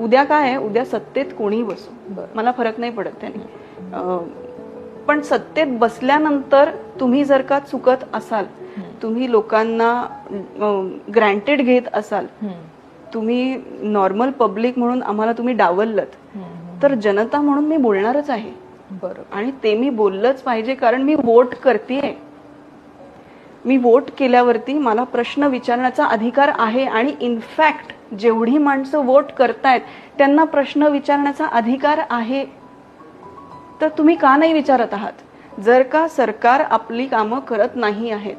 उद्या काय आहे, उद्या सत्तेत कोणी बसू, मला फरक नाही पडत त्याने. पण सत्तेत बसल्यानंतर तुम्ही जर का चुकत असाल, तुम्ही लोकांना ग्रँटेड घेत असाल, तुम्ही नॉर्मल पब्लिक म्हणून आम्हाला तुम्ही डावललत, तर जनता म्हणून मी बोलणारच आहे. बरोबर. आणि ते मी बोललंच पाहिजे, कारण मी वोट करतेय. मी वोट केल्यावरती मला प्रश्न विचारण्याचा अधिकार आहे. आणि इनफॅक्ट जेवढी माणसं वोट करतायत त्यांना प्रश्न विचारण्याचा अधिकार आहे. तर तुम्ही का नाही विचारत आहात? जर का सरकार आपली कामं करत नाही आहेत,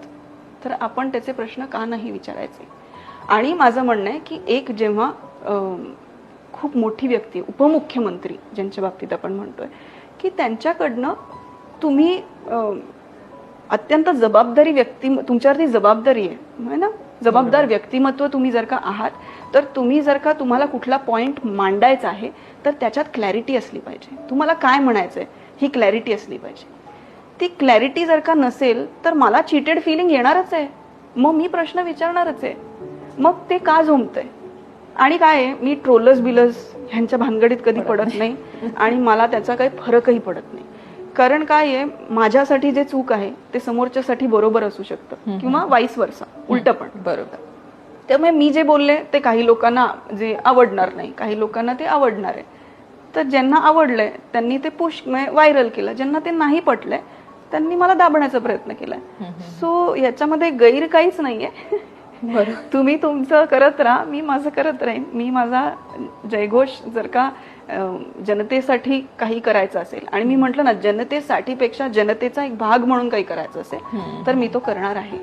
तर आपण त्याचे प्रश्न का नाही विचारायचे? आणि माझं म्हणणं आहे की एक जेव्हा खूप मोठी व्यक्ती, उपमुख्यमंत्री ज्यांच्या बाबतीत आपण म्हणतोय, की त्यांच्याकडनं तुम्ही अत्यंत जबाबदारी व्यक्ती, तुमच्यावरती जबाबदारी आहे ना, जबाबदार व्यक्तिमत्व तुम्ही जर का आहात, तर तुम्ही जर का तुम्हाला कुठला पॉइंट मांडायचा आहे तर त्याच्यात क्लॅरिटी असली पाहिजे. तुम्हाला काय म्हणायचंय ही क्लॅरिटी असली पाहिजे. ती क्लॅरिटी जर का नसेल तर मला चिटेड फिलिंग येणारच आहे. मग मी प्रश्न विचारणारच आहे. मग ते का झोंबतंय? आणि काय आहे, मी ट्रोलर्स बिलर्स ह्यांच्या भानगडीत कधी पडत नाही आणि मला त्याचा काही फरकही पडत नाही. कारण काय आहे, माझ्यासाठी जे चूक आहे ते समोरच्यासाठी बरोबर असू शकतं किंवा वाईस वर्सा, उलट पण. बरोबर. त्यामुळे मी जे बोलले ते काही लोकांना जे आवडणार नाही, काही लोकांना ते आवडणार आहे. तर ज्यांना आवडलंय त्यांनी ते पुश व्हायरल केलं, ज्यांना ते नाही पटलंय त्यांनी मला दाबण्याचा प्रयत्न केलाय. सो याच्यामध्ये गैर काहीच नाहीये. तुम्ही तुमचं करत राहा, मी माझं करत राहीन. मी माझा जयघोष जर का जनतेसाठी काही करायचं असेल, आणि मी म्हटलं ना, जनतेसाठी पेक्षा जनतेचा एक भाग म्हणून काही करायचं असेल, तर मी तो करणार आहे.